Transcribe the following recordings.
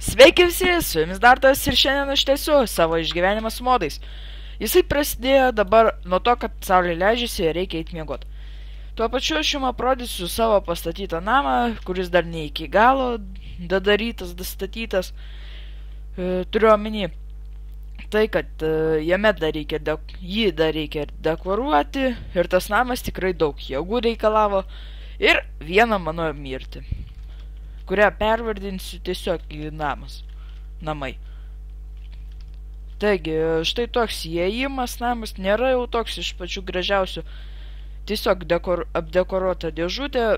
Sveiki visi, su jumis Dartas ir šiandien aš tęsiu savo išgyvenimą su modais. Jisai prasidėjo dabar nuo to, kad saulė leidžiasi ir reikia eiti miegot. Tuo pačiu aš jums parodysiu savo pastatytą namą, kuris dar ne iki galo dadarytas, dastatytas. Turiu omeny tai, kad jame jį dar reikia dekoruoti ir tas namas tikrai daug jėgų reikalavo ir vieną mano mirtį, kurią pervardinsiu tiesiog į namai. Taigi, štai toks įėjimas namas, nėra jau toks iš pačių gražiausių, tiesiog apdekoruota dėžutė,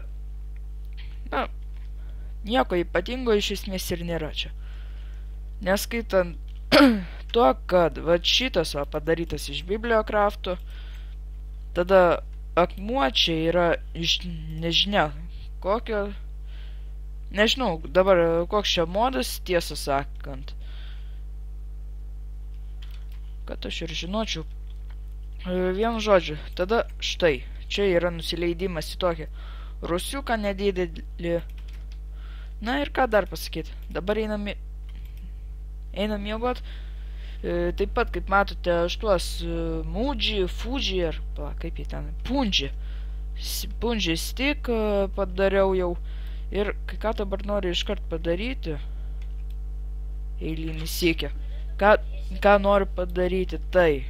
nieko ypatingo iš esmės ir nėra čia. Neskaitant to, kad šitas padarytas iš Bibliokrafto, tada akmuo čia yra iš nežinia kokio. Nežinau dabar koks čia modas, tiesą sakant. Kad aš ir žinočiau. Vienu žodžiu, tada štai. Čia yra nusileidimas į tokį rusiuką nedidelį. Na ir ką dar pasakyti. Dabar einam miegot. Taip pat, kaip matote, aš tuos Fuji ar kaip jie ten, Punji stick padariau jau. Ir ką dabar noriu iškart padaryti, eilinį sykį, ką noriu padaryti, tai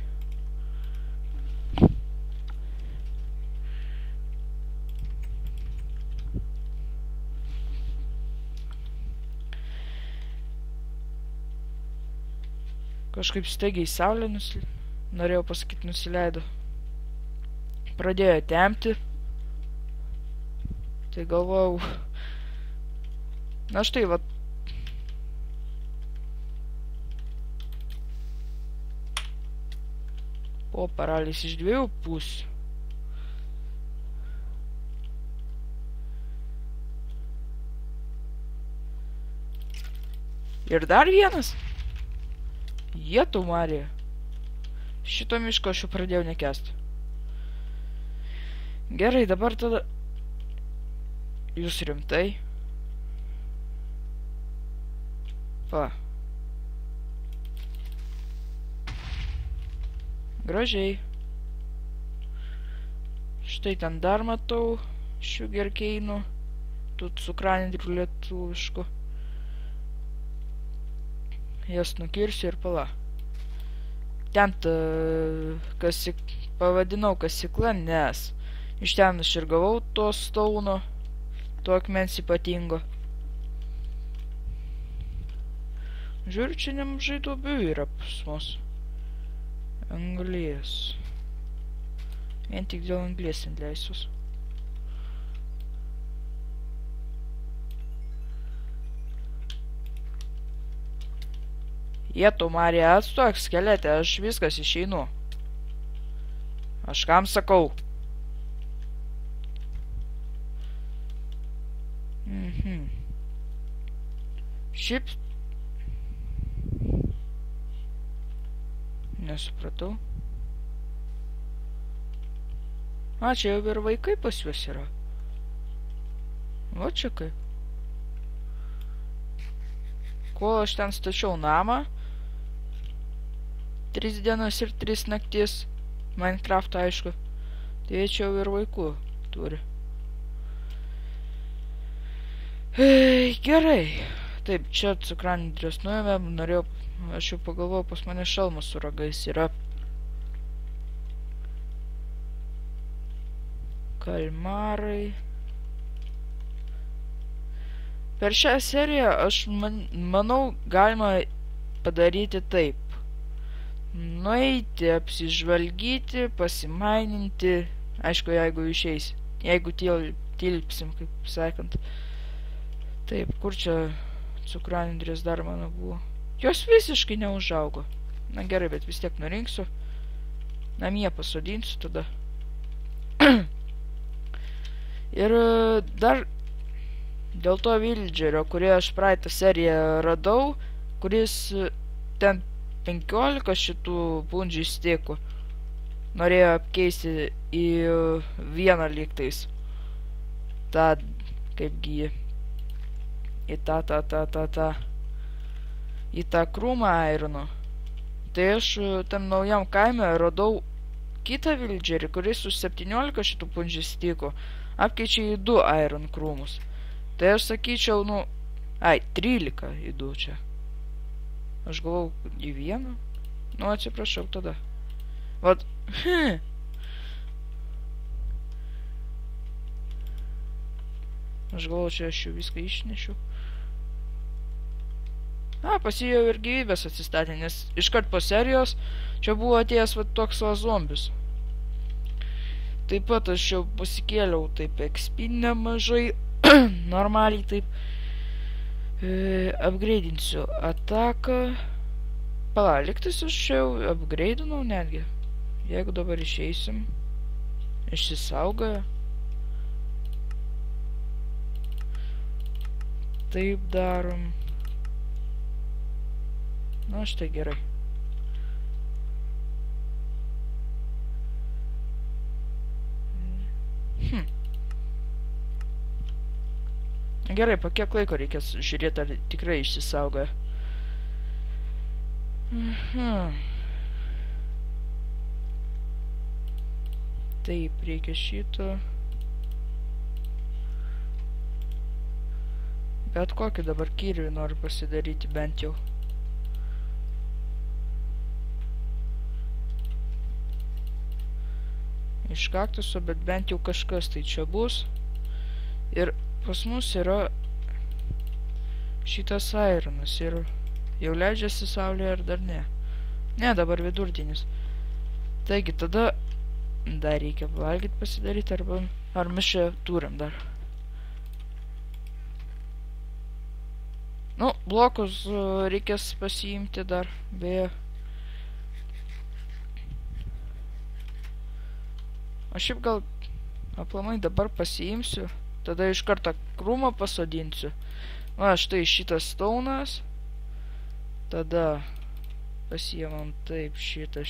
kažkaip staigiai saulė norėjau pasakyti nusileido, pradėjo temti, tai galvojau. Na štai, po paralis iš dviejų pusių. Ir dar vienas. Jėtų Marija. Šito miško aš jau pradėjau nekęsti. Gerai, dabar tada jūs rimtai. Gražiai. Štai ten dar matau sugarcane'ų, tų cukranendrių lietuviškų. Jas nukirsiu ir pala. Ten pavadinau kasykla, nes iš ten aš ir gavau to stauno, to akmens ypatingo. Žiūriu, čia nemažai duobių yra pas mus. Anglies. Vien tik dėl anglies leisius. Jėtų Marija, atstok skeletę, aš viskas išeinu. Aš kam sakau? Šiaip nesupratau. Čia jau ir vaikai pas juos yra. Va čia kaip. Kol aš ten stačiau namą 3 dienas ir 3 naktis, Minecraft aišku, tai čia jau ir vaikų turi. Gerai. Taip, čia cukranendrės nuėmėm, aš jau pagalvojau, pas mane šalmas su ragais yra. Kalmarai. Per šią seriją aš manau galima padaryti taip. Nueiti, apsižvalgyti, pasimaininti, aišku, jeigu išeis, jeigu tilpsim, kaip sakant. Taip, kur čia cukranendrės dar mano buvo? Jos visiškai neužaugo. Na gerai, bet vis tiek nurinksiu. Namie pasodinsiu tada. Ir dar dėl to villagerio, kurį aš praeitą seriją radau, kuris ten 15 šitų Punji stickų norėjo apkeisti į vieną lygtais. tą, kaipgi, į tą. į tą krūmą airono. Tai aš tam naujam kaime radau kitą villagerį, kuris su 17 šitų punžių stiko apkeičia į 2 iron krūmus. Tai aš sakyčiau, 13 į 2 čia. Aš galvau į 1. Atsiprašau tada. Vat, Aš galvoju, čia aš jau viską išnešiu. Pasijau ir gyvybės atsistatė, nes iškart po serijos čia buvo atėjęs toks zombis. Taip pat aš jau pasikėliau taip XP nemažai, normaliai taip upgrade'insiu ataką. Liktais aš jau upgrade'inau netgi. Jeigu dabar išeisim, išsisaugoja. Taip darom. Štai gerai. Gerai, po kiek laiko reikės žiūrėti, ar tikrai išsisaugoja. Taip, reikia šito. Bet kokį dabar kirvį noriu pasidaryti bent jau. Iš kaktuso, bet bent jau kažkas tai čia bus. Ir pas mus yra šitas ironas. Ir jau leidžiasi saulė ar dar ne? Ne, dabar vidurdienis. Taigi, tada dar reikia valgyti pasidaryti, arba ar mes čia turim dar. Blokus reikės pasiimti dar, beje. Aš šiaip gal aplamai dabar pasiimsiu, tada iš karto krūmą pasodinsiu. Štai šitas staunas. Tada pasiimam taip šitą.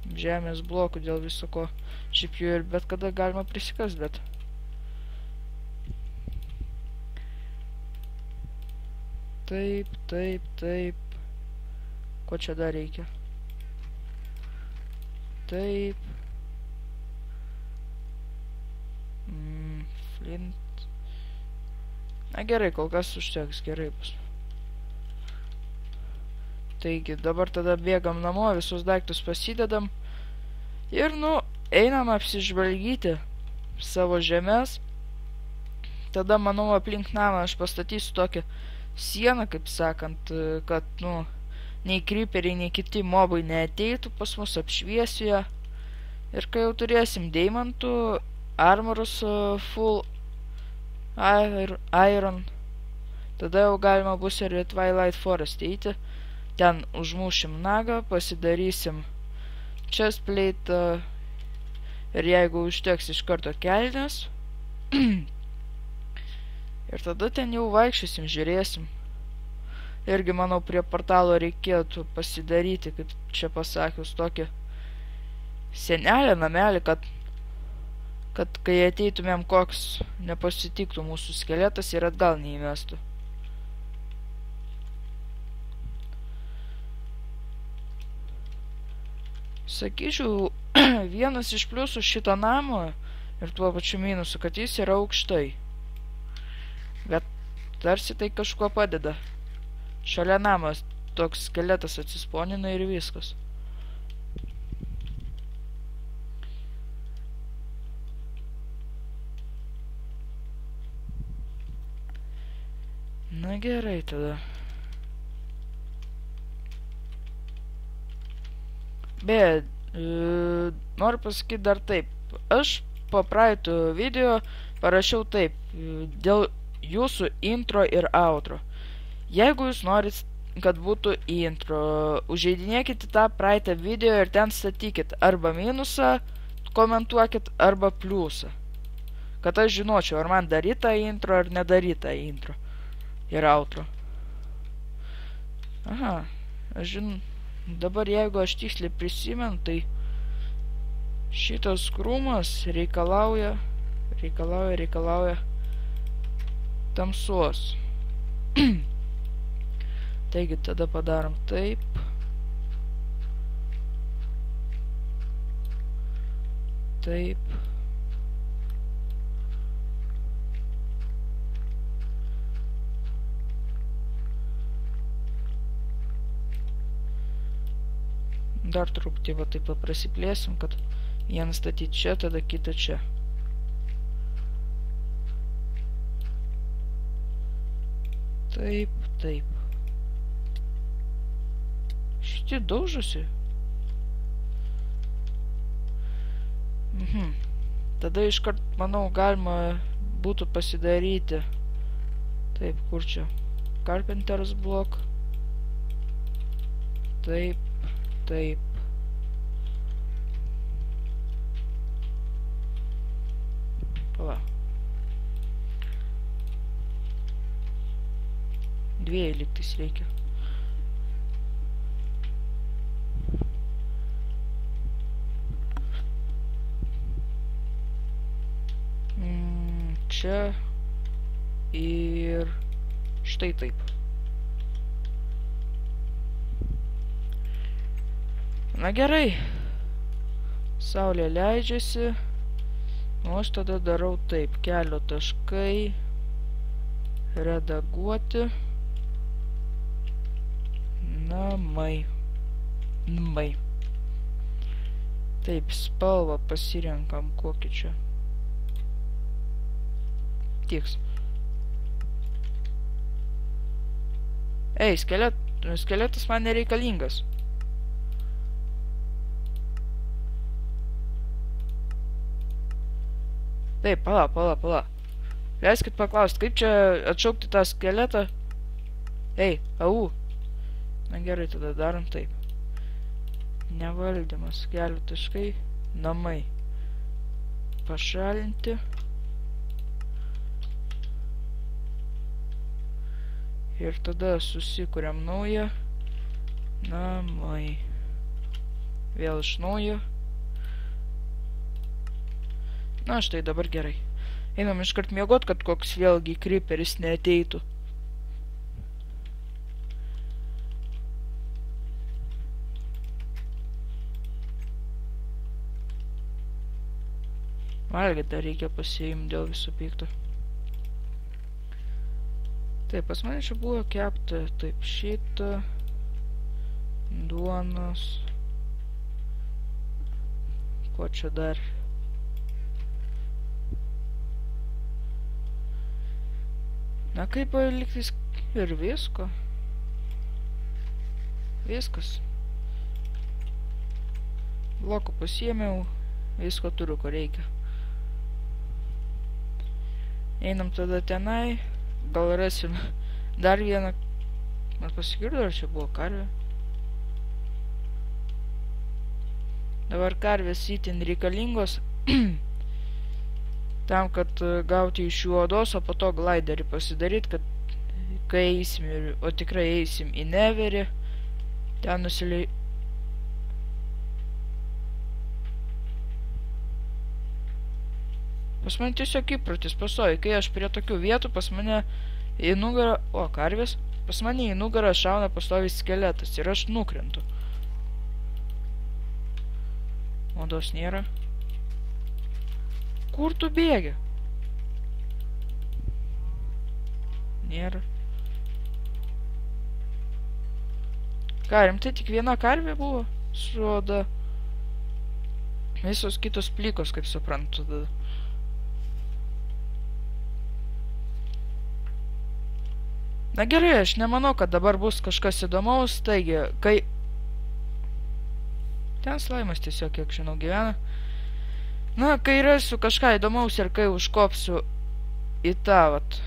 Žemės blokų dėl visoko. Šiaip jų ir bet kada galima prisikast, bet taip. Ko čia dar reikia? Taip. Flint. Gerai, kol kas užteks, gerai bus. Taigi, dabar tada bėgam namo, visus daiktus pasidedam. Ir, einam apsižvalgyti savo žemės. Tada, manau, aplink namą aš pastatysiu tokią sieną, kaip sakant, kad, nei creeperiai, nei kiti mobai neateitų pas mus, apšviesiu ją. Ir kai jau turėsim deimantų, armorus full iron, tada jau galima bus ir į Twilight Forest eiti. Ten užmušim nagą, pasidarysim chestplate ir jeigu užteks iš karto kelnes. Ir tada ten jau vaikščiosim, žiūrėsim. Irgi, manau, prie portalo reikėtų pasidaryti, kaip čia pasakius, tokį senelę namelį, kad kai ateitumėm koks nepasitiktų mūsų skeletas ir atgal neįmestų. Sakyčiau, vienas iš pliusų šito namo ir tuo pačiu minusu, kad jis yra aukštai. Bet tarsi tai kažkuo padeda. Šalia namas toks skeletas atsisponina ir viskas. Gerai tada. Bet noriu pasakyti dar taip. Aš po praeitų video parašiau taip, dėl jūsų intro ir outro. Jeigu jūs norit, kad būtų intro, užeidinėkit tą praeitą video ir ten statykit arba minusą, komentuokit, arba pliusą. Kad aš žinočiau, ar man daryta intro ar nedaryta intro ir outro. Aha, aš žinau. Dabar jeigu aš tiksliai prisimenu, tai šitas krūmas reikalauja tamsos. Taigi tada padarom taip. Taip. Dar truputį va taip prasiplėsim, kad vieną statyti čia, tada kitą čia. Taip, taip. Šitie daužosi. Tada iškart, manau, galima būtų pasidaryti. Taip, kur čia? Carpenter's block. Taip, taip. Pala. Dviejų lygtais reikia. Čia ir štai taip. Na gerai. Saulė leidžiasi. O aš tada darau taip. Kelio taškai. Redaguoti. Namai. Taip, spalvą pasirenkam kokį čia. Tiks. Ei, skeletas man nereikalingas. Taip, pala. Leiskit paklausti, kaip čia atšaukti tą skeletą? Ei, au. Na gerai, tada darom taip. Nevaldymas, kelio taškai, namai. Pašalinti. Ir tada susikuriam naują. Namai. Vėl iš naujo. Na štai dabar gerai. Einam iškart miegot, kad koks vėlgi creeperis neateitų. Valgyti dar reikia pasiimti dėl viso pikto. Taip, pas mane čia buvo kepta, taip, šitą, duonos, ko čia dar? Na kaip liktis ir visko. Viskas. Blokų pasiėmiau, visko turiu, ko reikia. Einam tada tenai. Gal rasim dar vieną. Man pasigirdo, ar čia buvo karvė. Dabar karvės itin reikalingos tam, kad gauti iš jų odos, o po to gliderį pasidaryti, kad kai eisim, o tikrai eisim į Neverį, ten nusilei. Pas mane tiesiog įprotis pasoja, kai aš prie tokių vietų, pas mane į nugarą, o karvės, pas mane į nugarą šauna pastoviai skeletas ir aš nukrentu. Odos nėra. Kur tu bėgi? Nėra. Ką, rimtai tik viena karvė buvo su oda? Visos kitos plikos, kaip suprantu, tada. Na gerai, aš nemanau, kad dabar bus kažkas įdomaus, taigi, kai... Ten slaimas tiesiog, kiek žinau, gyvena. Na, kai rasiu kažką įdomaus ir kai užkopsiu į tą, vat,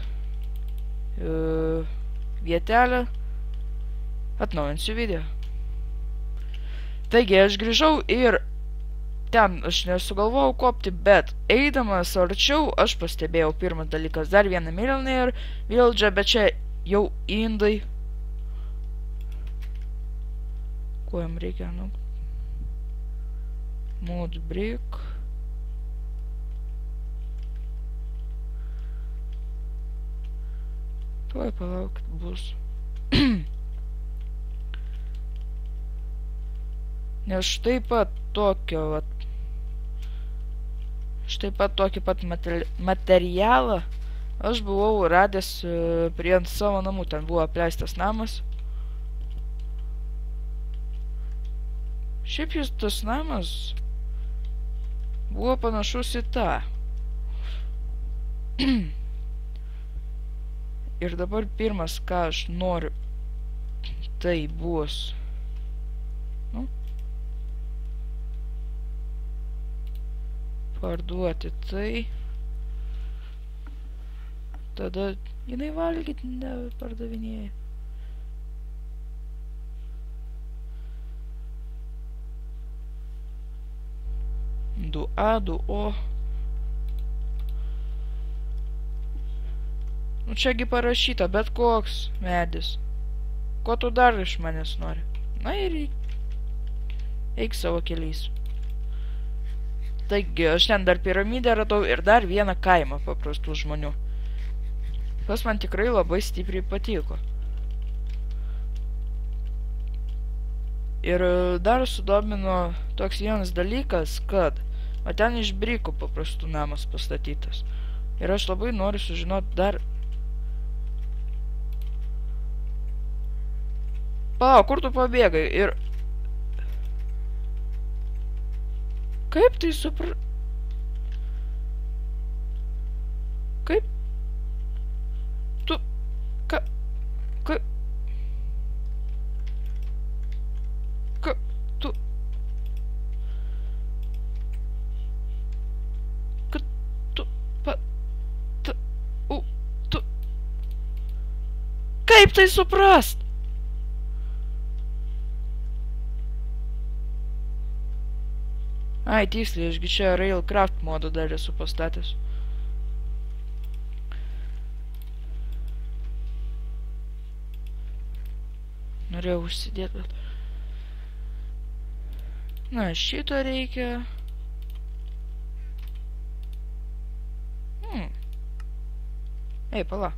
vietelę, atnaujinsiu video. Taigi, aš grįžau ir ten aš nesugalvojau kopti, bet eidamas arčiau, aš pastebėjau pirmas dalykas, dar vieną Millionaire Village, bet čia jau indai. Ko jam reikia, nu? Mod brick. Tuoj palaukit bus. Nes štai pat tokio vat. Štai pat tokį pat materialą aš buvau radęs prie ant savo namų. Ten buvo apleistas namas. Šiaip jis tas namas buvo panašus į tą. Ir dabar pirmas, ką aš noriu, tai bus. Nu, parduoti tai. Tada jinai valgyti nepardavinėja. Du A, du O. Nu čiagi parašyta, bet koks medis. Ko tu dar iš manęs nori? Na ir eik savo keliais. Taigi, aš ten dar piramidę radau ir dar vieną kaimą paprastų žmonių. Tas man tikrai labai stipriai patiko. Ir dar sudomino toks vienas dalykas, kad o ten iš brikų paprastų namas pastatytas. Ir aš labai noriu sužinoti dar. Palauk, kur tu pabėgai? Ir kaip tai Kaip? Tu Kaip tai suprast? Ai, tiksliai, ašgi čia Railcraft modo dar esu pastatęs. Norėjau užsidėti, bet... Na, šito reikia... Ei, pala.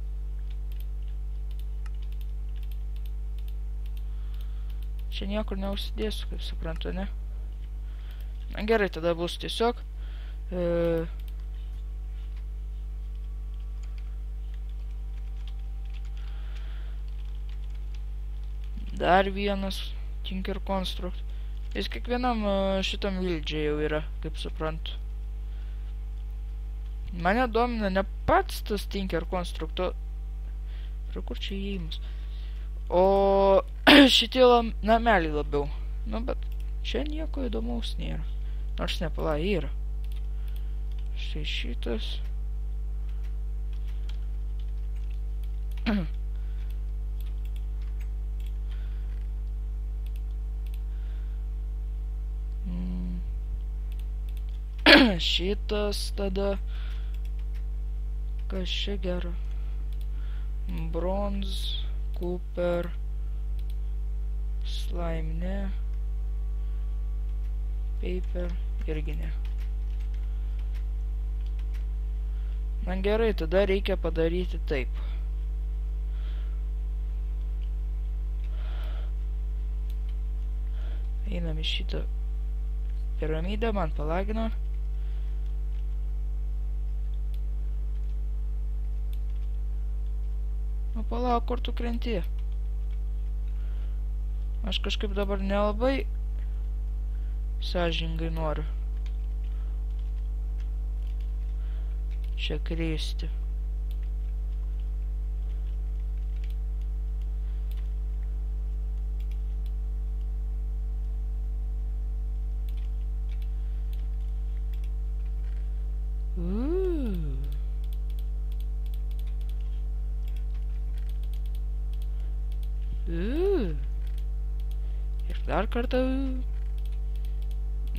Čia niekur neužsidėsiu, kaip suprantu, ne? Na gerai, tada bus tiesiog dar vienas Tinker Construct. Jis kiekvienam šitam vildžiai jau yra, kaip suprantu. Mane domina ne pats tas Tinker Construct, o... Prie kur čia įėjimas? O šitie nameliai labiau. Nu, bet čia nieko įdomaus nėra. Nors nepala, yra. Štai šitas. Šitas tada. Kas čia gero? Bronze, Cooper, Slime, ne. Paper, irgi ne. Na gerai, tada reikia padaryti taip. Einam į šitą piramidę, man palagino. Nu palauk, kur tu krenti? Aš kažkaip dabar nelabai sąžiningai noriu čia kristi. Ir dar kartą.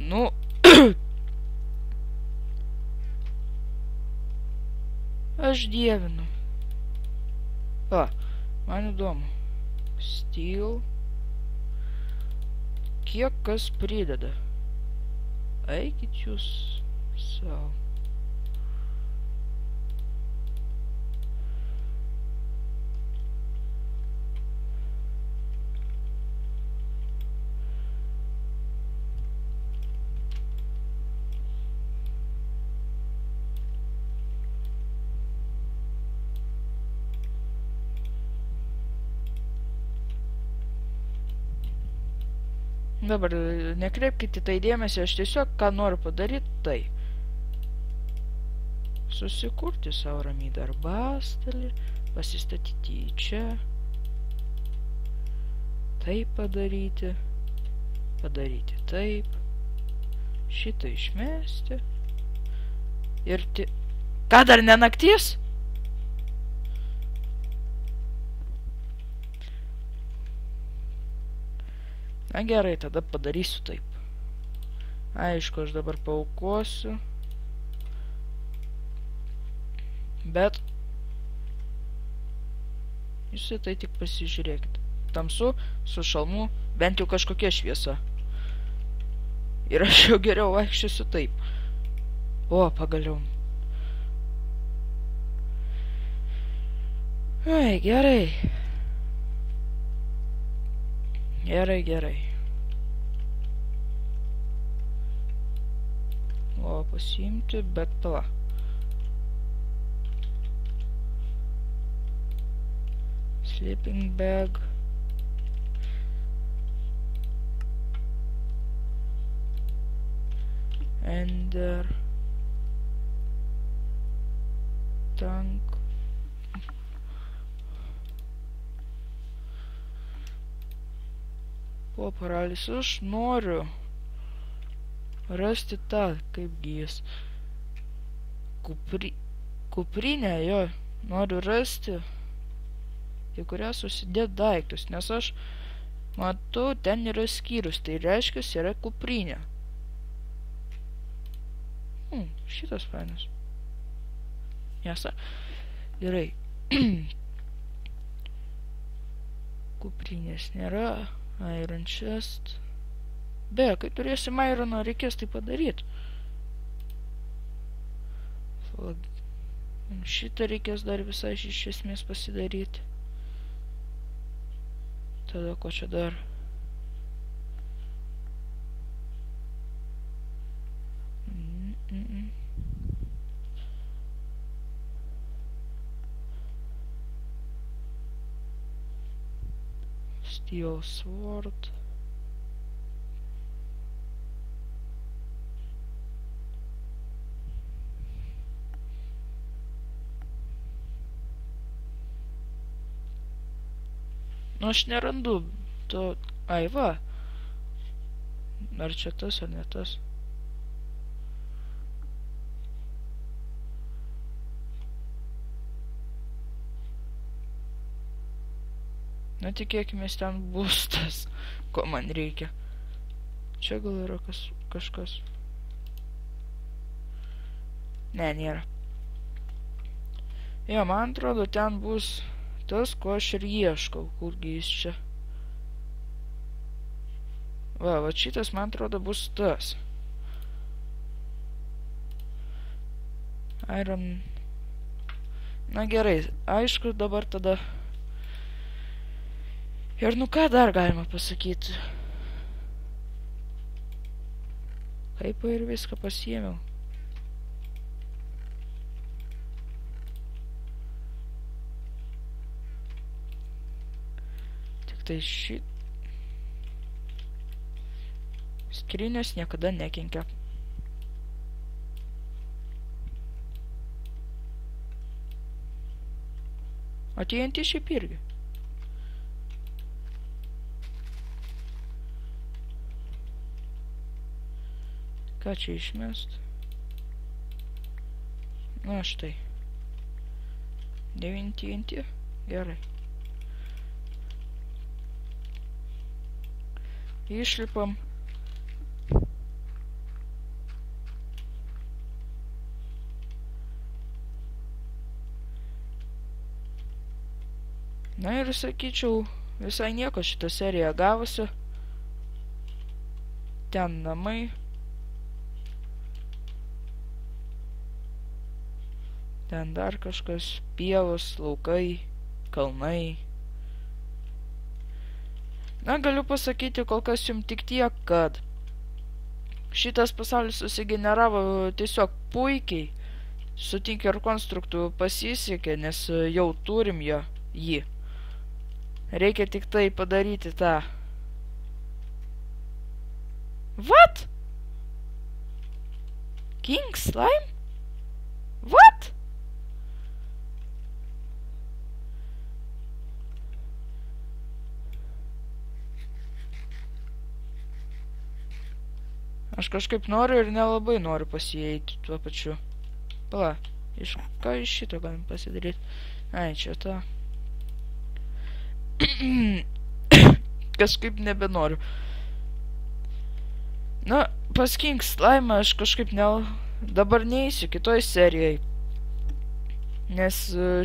Nu. Aš dievinu. Va, man įdomu. Steel. Kiek kas prideda? Eikit jūs savo. Dabar nekreipkite tai dėmesį, aš tiesiog ką noriu padaryti, tai susikurti savo ramiai darbastalį, pasistatyti į čia, taip padaryti taip, šitą išmesti ir ką, dar ne naktis? Na gerai, tada padarysiu taip. Aišku, aš dabar paaukosiu. Bet jūs tai tik pasižiūrėkite. Tamsu, su šalmu, bent jau kažkokia šviesa. Ir aš jau geriau vaikščiosiu taip. O, pagaliau. Ai, gerai. Gerai. O, pasiimti, bet pala. Sleeping bag. Ender. Tank. Po paralis, aš noriu rasti tą, kaip gijęs. Kuprinę, jo, noriu rasti, į kurią susidėt daiktus, nes aš matau, ten yra skyrius, tai reiškia, yra kuprinė. Šitas fainas. Jasa. Gerai. Kuprinės nėra. Iron chest. Beje, kai turėsim ironą, reikės tai padaryti. Šitą reikės dar visai iš esmės pasidaryti. Tada ko čia dar? Steel sword. Nu, aš nerandu to... Ai, va. Ar čia tas, ar ne tas? Na, tikėkime, ten bus tas, ko man reikia. Čia gal yra kažkas. Ne, nėra. Jo, man atrodo, ten bus tas, ko aš ir ieškau. Kurgi jis čia? Va šitas, man atrodo, bus tas. Iron... Na gerai, aišku, dabar tada... Ir nu ką dar galima pasakyti? Kaip ir viską pasiėmiau. Tik tai skrynios niekada nekenkia. O TNT šiaip irgi. Ką čia išmest? Na, štai. 9 TNT. Gerai. Išlipam. Na ir sakyčiau, visai nieko šitą seriją gavosi. Ten namai. Ten dar kažkas, pievos, laukai, kalnai. Na, galiu pasakyti kol kas jums tik tiek, kad šitas pasaulis susigeneravo tiesiog puikiai. Sutink ir konstruktų pasisekė, nes jau turim jį. Reikia tik tai padaryti tą What? King slime? What? Aš kažkaip noriu ir nelabai noriu pasieiti tuo pačiu. Pala, ką iš šito galim pasidaryti? Ai, čia tą. Kažkaip nebenoriu. Na, pas King Slime aš kažkaip dabar neįsiu kitoj serijai. Nes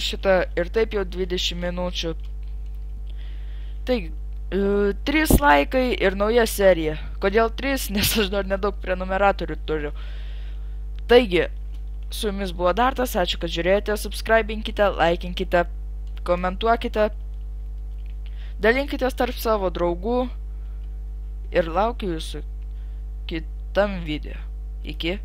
šitą ir taip jau 20 minučių. Taigi, 3 laikai ir nauja serija. Kodėl 3? Nes aš dar nedaug prenumeratorių turiu. Taigi, su jumis buvo Dartas, ačiū, kad žiūrėjote, subscribinkite, laikinkite, komentuokite, dalinkitės tarp savo draugų ir laukiu jūsų kitam video. Iki.